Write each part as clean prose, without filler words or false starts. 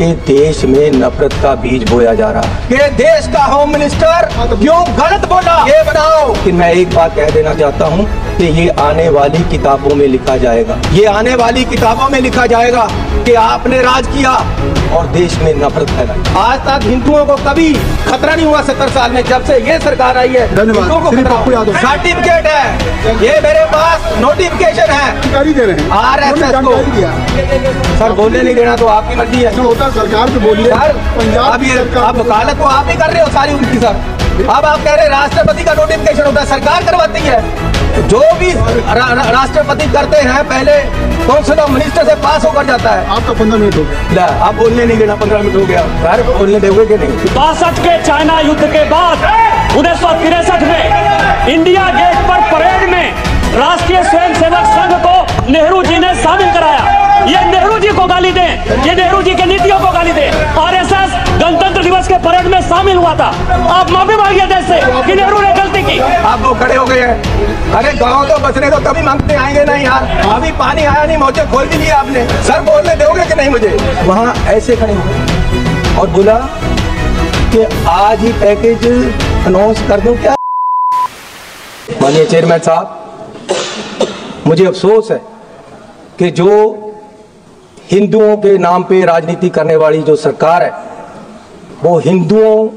कि देश में नफरत का बीज बोया जा रहा है। कि देश का होम मिनिस्टर क्यों गलत बोला, ये बताओ। कि मैं एक बात कह देना चाहता हूँ कि ये आने वाली किताबों में लिखा जाएगा, ये आने वाली किताबों में लिखा जाएगा कि आपने राज किया और देश में नफरत फैलाई। आज तक हिंदुओं को कभी खतरा नहीं हुआ 70 साल में, जब से ये सरकार आई है हिंदुओं को खतरा। सर्टिफिकेट है, ये मेरे पास नोटिफिकेशन है, RSS को। सर बोलने नहीं देना तो आपकी मर्जी है, सरकार से बोलिए। सर अब वकालत तो आप ही कर रहे हो सारी उनकी। सर अब आप कह रहे हैं राष्ट्रपति का नोटिफिकेशन होता है, सरकार करवाती है। जो भी राष्ट्रपति करते हैं पहले काउंसिल ऑफ मिनिस्टर से पास होकर जाता है। आपका 15 मिनट हो गया, आप बोलने नहीं देना, 15 मिनट हो गया। सर बोलने दोगे कि नहीं? 62 के चाइना युद्ध के बाद 1963 में इंडिया गेट पर परेड में राष्ट्रीय स्वयंसेवक संघ को नेहरू जी ने शामिल कराया। ये नेहरू जी को गाली दे, ये नेहरू जी की नीतियों को गाली दे। RSS गणतंत्र दिवस के परेड में शामिल हुआ था, आप माफी मांगिए देश से कि नेहरू ने गलती की। आप वो खड़े हो गए हैं। अरे गाँव तो बचने तो तभी मांगते आएंगे नहीं यार, अभी पानी आया नहीं, मोचे खोल भी लिया आपने। सर बोलने दोगे कि नहीं मुझे? वहाँ ऐसे खड़े हुए और बोला कि आज ही पैकेज अनाउंस कर दूं क्या? माननीय चेयरमैन साहब, मुझे अफसोस है कि जो हिंदुओं के नाम पे राजनीति करने वाली जो सरकार है, वो हिंदुओं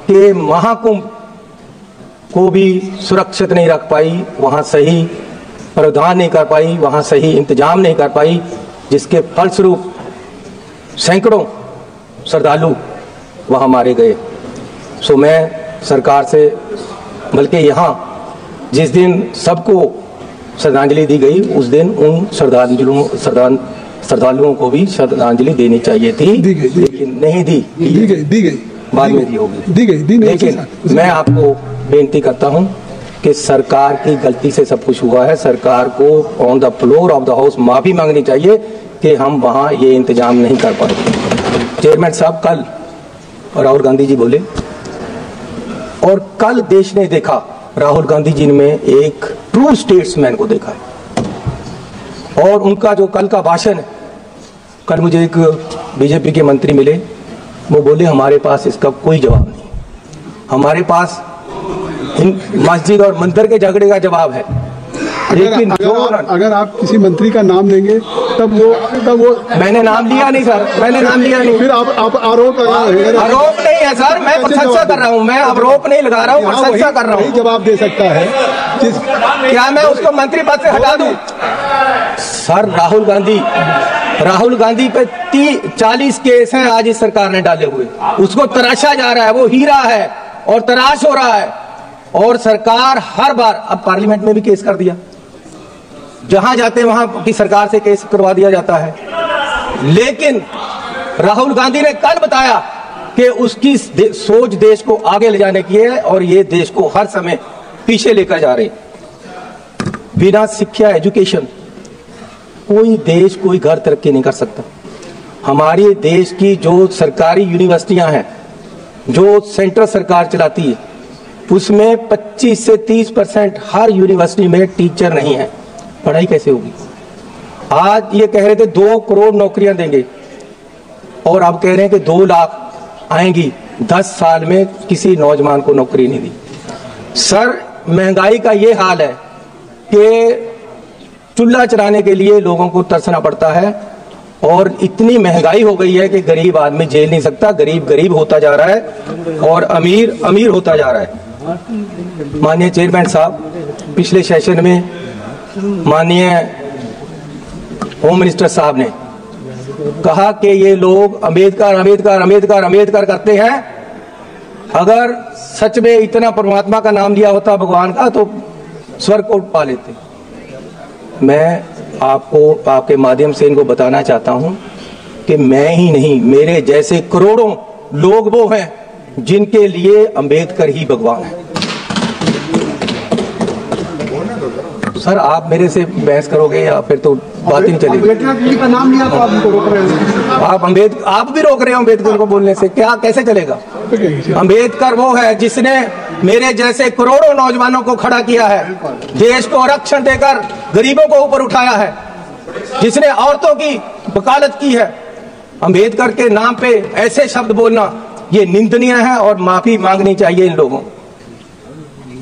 के महाकुंभ को भी सुरक्षित नहीं रख पाई, वहाँ सही प्रावधान नहीं कर पाई, वहाँ सही इंतजाम नहीं कर पाई, जिसके फलस्वरूप सैकड़ों श्रद्धालु वहाँ मारे गए। सो मैं सरकार से, बल्कि यहाँ जिस दिन सबको श्रद्धांजलि दी गई उस दिन उन श्रद्धालुओं को भी श्रद्धांजलि देनी चाहिए थी, लेकिन नहीं दी गई, बाद में दी होगी। लेकिन मैं आपको बेनती करता हूं कि सरकार की गलती से सब कुछ हुआ है। सरकार को on the floor of the house माफी मांगनी चाहिए कि हम वहां ये इंतजाम नहीं कर पाए। चेयरमैन साहब, कल राहुल गांधी जी बोले और कल देश ने देखा राहुल गांधी जी में एक ट्रू स्टेट्समैन को देखा है। और उनका जो कल का भाषण है, कल मुझे एक बीजेपी के मंत्री मिले, वो बोले हमारे पास इसका कोई जवाब नहीं, हमारे पास मस्जिद और मंदिर के झगड़े का जवाब है। लेकिन अगर आप किसी मंत्री का नाम देंगे तब वो मैंने नाम लिया नहीं सर, मैंने नाम लिया नहीं। फिर आप आरोप आरोप नहीं है सर, मैं प्रशंसा कर रहा हूँ, मैं आरोप नहीं लगा रहा हूँ, प्रशंसा कर रहा हूँ। जवाब दे सकता है क्या मैं उसको मंत्री पद से हटा दूं? सर राहुल गांधी पे 40 केस हैं आज इस सरकार ने डाले हुए, उसको तराशा जा रहा है, वो हीरा है और तराश हो रहा है। और सरकार हर बार, अब पार्लियामेंट में भी केस कर दिया, जहां जाते वहां की सरकार से केस करवा दिया जाता है। लेकिन राहुल गांधी ने कल बताया कि उसकी सोच देश को आगे ले जाने की है और ये देश को हर समय पीछे लेकर जा रहे। बिना शिक्षा एजुकेशन कोई देश, कोई घर तरक्की नहीं कर सकता। हमारे देश की जो सरकारी यूनिवर्सिटियां हैं, जो सेंट्रल सरकार चलाती है, उसमें 25 से 30% हर यूनिवर्सिटी में टीचर नहीं है। पढ़ाई कैसे होगी? आज ये कह रहे थे 2 करोड़ नौकरियां देंगे और अब कह रहे हैं कि 2 लाख आएंगी। 10 साल में किसी नौजवान को नौकरी नहीं दी। सर महंगाई का ये हाल है कि चूल्हा चलाने के लिए लोगों को तरसना पड़ता है और इतनी महंगाई हो गई है कि गरीब आदमी झेल नहीं सकता। गरीब होता जा रहा है और अमीर होता जा रहा है। माननीय चेयरमैन साहब, पिछले सेशन में माननीय होम मिनिस्टर साहब ने कहा कि ये लोग अम्बेडकर करते हैं। अगर सच में इतना परमात्मा का नाम लिया होता, भगवान का, तो स्वर्ग को पा लेते। मैं आपको आपके माध्यम से इनको बताना चाहता हूं कि मैं ही नहीं, मेरे जैसे करोड़ों लोग वो हैं जिनके लिए अंबेडकर ही भगवान है। सर आप मेरे से बहस करोगे या फिर तो बात ही नहीं चलेगी। अम्बेडकर जी का नाम लिया तो आप उनको रोक रहे हैं। आप भी रोक रहे हो अम्बेडकर को बोलने से, क्या कैसे चलेगा? अम्बेडकर वो है जिसने मेरे जैसे करोड़ों नौजवानों को खड़ा किया है, देश को आरक्षण देकर गरीबों को ऊपर उठाया है, जिसने औरतों की वकालत की है। अंबेडकर के नाम पे ऐसे शब्द बोलना ये निंदनीय है और माफी मांगनी चाहिए इन लोगों।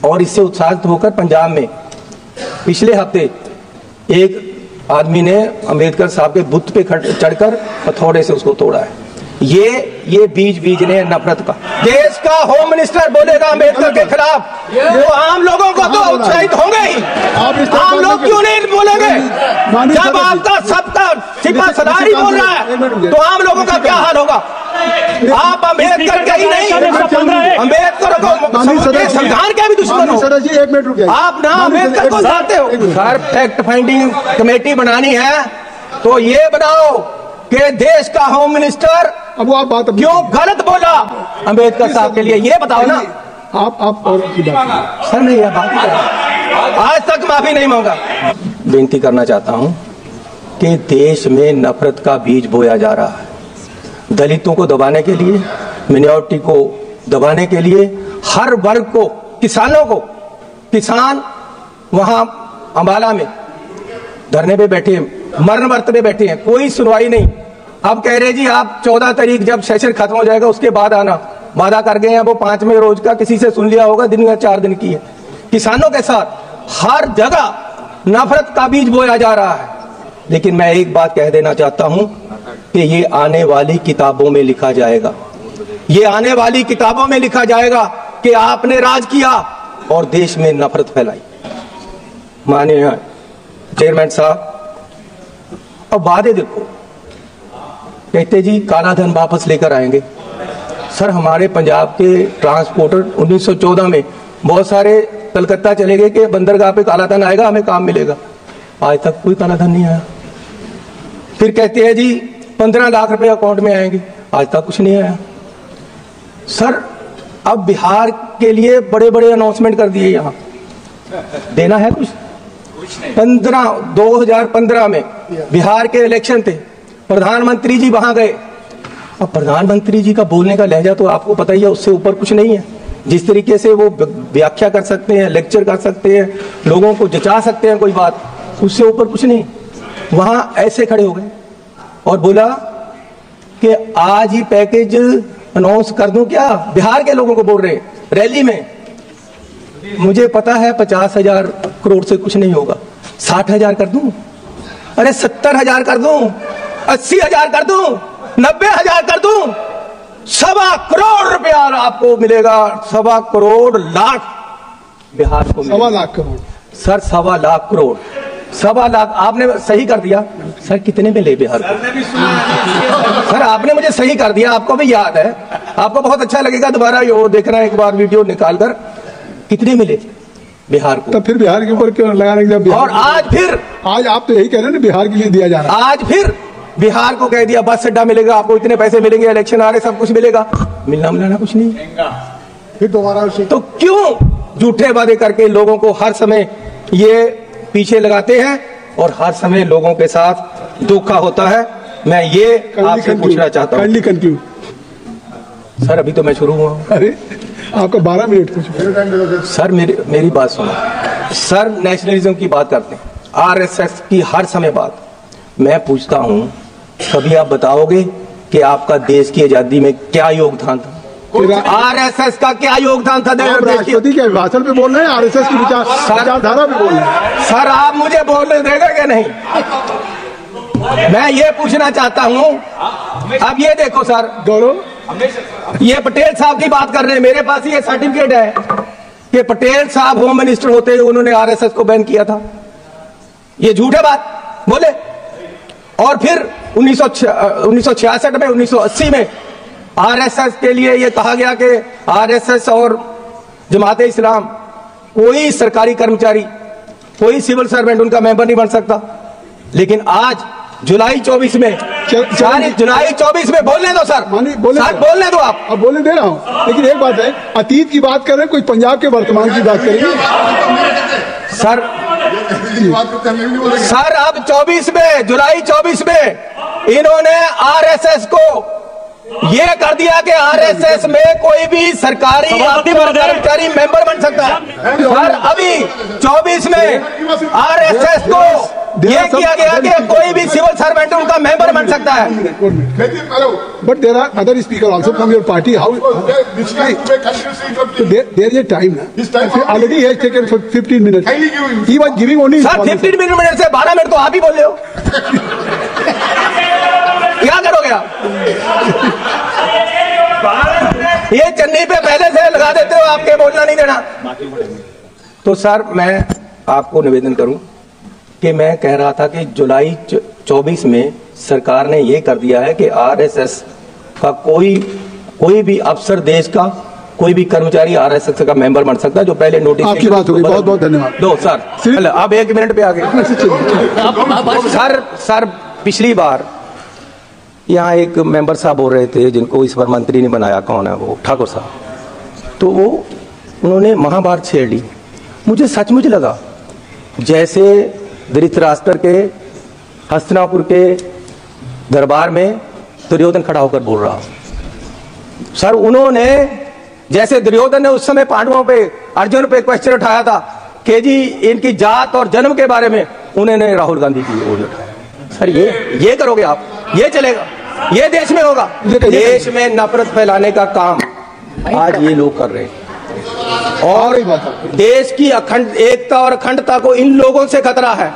और इससे उत्साहित होकर पंजाब में पिछले हफ्ते एक आदमी ने अंबेडकर साहब के बुत पे चढ़कर हथौड़े से उसको तोड़ा है। ये बीज ने नफरत का। देश का होम मिनिस्टर बोलेगा अंबेडकर के खिलाफ, वो आम लोगों को तो उत्साहित होंगे ही। आम लोग क्यों नहीं बोलेंगे? जब आपका सबका सिपा सलारी बोल रहा है तो आम लोगों का क्या हाल होगा? आप अम्बेडकर के ही नहीं, अम्बेडकर को संविधान के भी दुश्मन हो। आप ना अम्बेडकर को जानते हो। सर, फैक्ट फाइंडिंग कमेटी बनानी है तो ये बनाओ कि देश का होम मिनिस्टर अब वो आप बात क्यों गलत बोला अंबेडकर साहब के लिए, ये बताओ ना। आप और सर नहीं, यह बात आज तक माफी नहीं मांगा। बेनती करना चाहता हूं कि देश में नफरत का बीज बोया जा रहा है। दलितों को दबाने के लिए, मिनॉरिटी को दबाने के लिए, हर वर्ग को, किसानों को, किसान वहां अंबाला में धरने पे बैठे हैं, मरण वर्त में बैठे हैं, कोई सुनवाई नहीं। अब कह रहे जी आप 14 तारीख जब सेशन खत्म हो जाएगा उसके बाद आना, वादा कर गए हैं। वो 5वें रोज का किसी से सुन लिया होगा, दिन या 4 दिन की है। किसानों के साथ हर जगह नफरत का बीज बोया जा रहा है। लेकिन मैं एक बात कह देना चाहता हूं कि ये आने वाली किताबों में लिखा जाएगा, ये आने वाली किताबों में लिखा जाएगा कि आपने राज किया और देश में नफरत फैलाई। माननीय चेयरमैन साहब, अब वादे देखो, कहते जी काला धन वापस लेकर आएंगे। सर, हमारे पंजाब के ट्रांसपोर्टर 1914 में बहुत सारे कलकत्ता चले गए कि बंदरगाह पे काला धन आएगा, हमें काम मिलेगा। आज तक कोई काला धन नहीं आया। फिर कहते हैं जी 15 लाख रुपए अकाउंट में आएंगे, आज तक कुछ नहीं आया। सर, अब बिहार के लिए बड़े बड़े अनाउंसमेंट कर दिए, यहाँ देना है कुछ 2015 में बिहार के इलेक्शन थे, प्रधानमंत्री जी वहां गए। अब प्रधानमंत्री जी का बोलने का लहजा तो आपको पता ही है, उससे ऊपर कुछ नहीं है। जिस तरीके से वो व्याख्या कर सकते हैं, लेक्चर कर सकते हैं, लोगों को जचा सकते हैं कोई बात, उससे ऊपर कुछ नहीं। वहां ऐसे खड़े हो गए और बोला कि आज ही पैकेज अनाउंस कर दूं क्या? बिहार के लोगों को बोल रहे रैली में। मुझे पता है 50,000 करोड़ से कुछ नहीं होगा, 60,000 कर दूं, अरे 70,000 कर दूं, 80,000 कर दूं, 90,000 कर दूं, 1.25 करोड़ रुपया आपको मिलेगा। 1.25 करोड़ लाख बिहार को, 1.25 लाख करोड़। सर 1.25 लाख करोड़, 1.25 लाख आपने सही कर दिया। सर कितने मिले बिहार को? सर आपने मुझे सही कर दिया, आपको भी याद है, आपको बहुत अच्छा लगेगा दोबारा ये देखना एक बार वीडियो निकालकर। कितने मिले बिहार को? तो फिर बिहार के ऊपर क्यों लगाने के लिए? और आज आप तो यही कह रहे हैं ना बिहार के लिए दिया जा रहा है। आज फिर बिहार को कह दिया बस अड्डा मिलेगा आपको, इतने पैसे मिलेंगे, इलेक्शन आ रहे, सब कुछ मिलेगा। मिलाना कुछ नहीं। फिर दोबारा तो क्यों झूठे वादे करके लोगों को हर समय ये पीछे लगाते हैं और हर समय लोगों के साथ धोखा होता है? मैं ये आपसे पूछना चाहता हूँ। सर अभी तो मैं शुरू हुआ हूँ। अरे आपका 12 मिनट कुछ। सर मेरी बात सुनो। सर नेशनलिज्म की बात करते हैं, आरएसएस की हर समय बात। मैं पूछता हूं, कभी आप बताओगे कि आपका देश की आजादी में क्या योगदान था? आरएसएस का क्या योगदान था? राष्ट्रपति के भाषण पे बोल रहे हैं, आरएसएस की विचारधारा पे बोल रहे हैं। सर आप मुझे बोलने देगा कि नहीं? मैं ये पूछना चाहता हूं। अब ये देखो सर, गौरव, ये पटेल साहब की बात कर रहे हैं, मेरे पास ये सर्टिफिकेट है कि पटेल साहब होम मिनिस्टर होते हुए उन्होंने आरएसएस को बैन किया था। ये झूठ है बात बोले। और फिर 1966 में, 1980 में आरएसएस के लिए ये कहा गया कि आरएसएस और जमात इस्लाम कोई सरकारी कर्मचारी, कोई सिविल सर्वेंट उनका मेंबर नहीं बन सकता। लेकिन आज जुलाई 24 में, जुलाई 24 में बोलने दो सर, बोलने दो आप। अब बोलने दे रहा हूँ, लेकिन एक बात है, अतीत की बात कर रहे हैं, कोई पंजाब के वर्तमान की बात करेंगे सर। सर अब 24 में, जुलाई 24 में इन्होंने आरएसएस को ये कर दिया कि आरएसएस में कोई भी सरकारी कर्मचारी मेंबर बन सकता है। सर अभी 24 में आरएसएस को ये किया गया कि कोई भी सिविल सर्वेंट उनका मेंबर बन सकता है। But there are other speakers also from your party. How? So there is a time. Already he has taken for 15 minutes. He was giving only. Sir 15 minute से 12 मिनट तो आप ही बोल रहे हो। क्या करोगे आप? ये चन्नी पे पहले से लगा देते हो, आपके बोलना नहीं देना। तो सर मैं आपको निवेदन करूं कि मैं कह रहा था कि जुलाई 24 में सरकार ने ये कर दिया है कि आरएसएस का कोई भी अफसर, देश का कोई भी कर्मचारी आरएसएस का मेंबर बन सकता है, जो पहले नोटिस। आपकी बात होगी, बहुत बहुत धन्यवाद। दो सर, अब 1 मिनट पे आ गए। सर पिछली बार यहाँ एक मेंबर साहब बोल रहे थे जिनको इस बार मंत्री ने बनाया, कौन है वो, ठाकुर साहब, तो वो उन्होंने महाभारत छेड़ ली। मुझे सचमुच लगा जैसे धृतराष्ट्र के हस्तिनापुर के दरबार में दुर्योधन खड़ा होकर बोल रहा। सर उन्होंने, जैसे दुर्योधन ने उस समय पांडवों पे, अर्जुन पे क्वेश्चन उठाया था कि जी इनकी जात और जन्म के बारे में, उन्होंने राहुल गांधी की ओर उठाया। सर ये करोगे आप? ये चलेगा? ये देश में होगा? देश में नफरत फैलाने का काम आज ये लोग कर रहे हैं, और देश की एकता और अखंडता को इन लोगों से खतरा है।